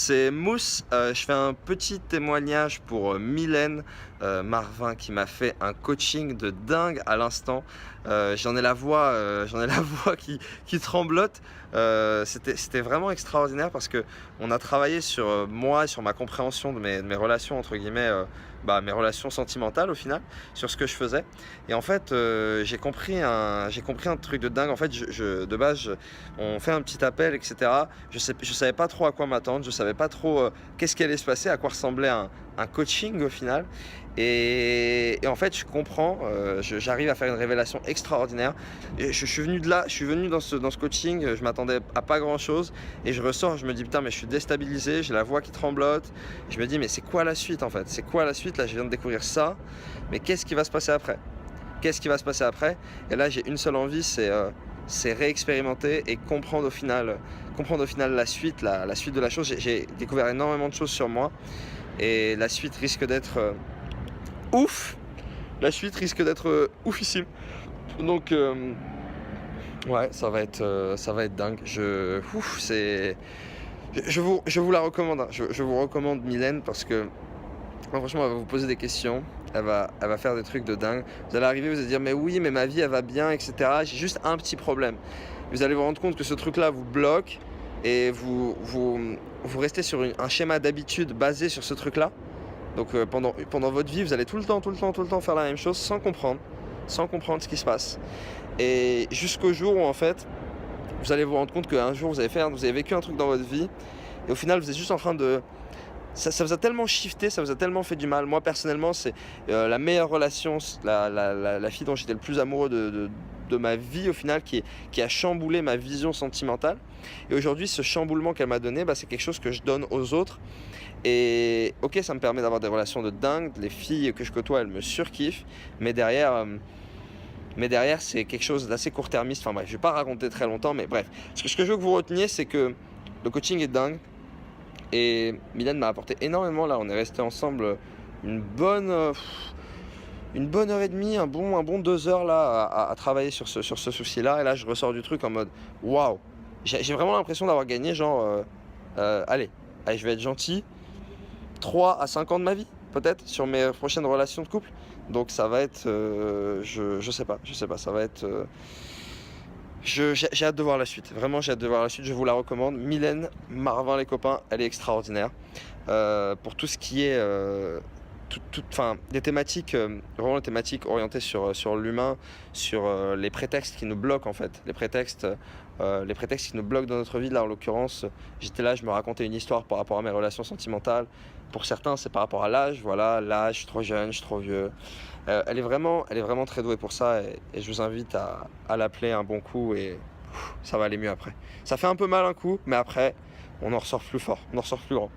C'est Mousse, je fais un petit témoignage pour Mylène Marvin qui m'a fait un coaching de dingue à l'instant. J'en ai la voix qui tremblote. C'était vraiment extraordinaire parce que on a travaillé sur moi, sur ma compréhension de mes relations entre guillemets, mes relations sentimentales au final, sur ce que je faisais. Et en fait, j'ai compris un truc de dingue. En fait, de base, on fait un petit appel, etc. Je savais pas trop à quoi m'attendre, je savais pas trop qu'est-ce qui allait se passer, à quoi ressemblait un coaching au final. Et en fait, je comprends, j'arrive à faire une révélation extraordinaire. Et je suis venu de là, je suis venu dans ce coaching, je m'attendais à pas grand chose. Et je ressors, je me dis putain, mais je suis déstabilisé, j'ai la voix qui tremblote. Je me dis, mais c'est quoi la suite en fait? C'est quoi la suite? Là, je viens de découvrir ça, mais qu'est-ce qui va se passer après? Qu'est-ce qui va se passer après? Et là, j'ai une seule envie, c'est réexpérimenter et comprendre au final la suite, la suite de la chose. J'ai découvert énormément de choses sur moi et la suite risque d'être ouf. La suite risque d'être oufissime. Donc ouais, ça va être dingue. Je vous la recommande, hein. Je vous recommande Mylène parce que franchement, elle va vous poser des questions, elle va faire des trucs de dingue. Vous allez arriver, vous allez dire mais oui, mais ma vie elle va bien, etc. J'ai juste un petit problème. Vous allez vous rendre compte que ce truc-là vous bloque et vous restez sur un schéma d'habitude basé sur ce truc-là. Donc pendant votre vie, vous allez tout le temps faire la même chose sans comprendre ce qui se passe. Et jusqu'au jour où en fait, vous allez vous rendre compte qu'un jour vous avez vécu un truc dans votre vie et au final vous êtes juste en train de ça vous a tellement shifté, ça vous a tellement fait du mal. Moi personnellement, c'est la meilleure relation, la fille dont j'étais le plus amoureux de ma vie au final, qui a chamboulé ma vision sentimentale. Et aujourd'hui, ce chamboulement qu'elle m'a donné, c'est quelque chose que je donne aux autres. Et ok, ça me permet d'avoir des relations de dingue. Les filles que je côtoie, elles me surkiffent. Mais derrière, c'est quelque chose d'assez court-termiste. Enfin bref, je vais pas raconter très longtemps, mais bref. Ce que je veux que vous reteniez, c'est que le coaching est dingue. Et Mylène m'a apporté énormément là, on est resté ensemble une bonne, une bonne heure et demie, un bon 2 heures là à travailler sur ce souci-là. Et là je ressors du truc en mode waouh, j'ai vraiment l'impression d'avoir gagné genre, allez, je vais être gentil, 3 à 5 ans de ma vie peut-être sur mes prochaines relations de couple. Donc ça va être, je sais pas, ça va être... j'ai hâte de voir la suite, vraiment j'ai hâte de voir la suite, je vous la recommande. Mylène Marvin les copains, elle est extraordinaire. Pour tout ce qui est des thématiques, vraiment des thématiques orientées sur l'humain, sur les prétextes qui nous bloquent en fait, les prétextes qui nous bloquent dans notre vie. Là en l'occurrence, j'étais là, je me racontais une histoire par rapport à mes relations sentimentales. Pour certains c'est par rapport à l'âge, voilà, l'âge, je suis trop jeune, je suis trop vieux. Elle est vraiment très douée pour ça et je vous invite à l'appeler un bon coup et ça va aller mieux après. Ça fait un peu mal un coup, mais après on en ressort plus fort, on en ressort plus grand.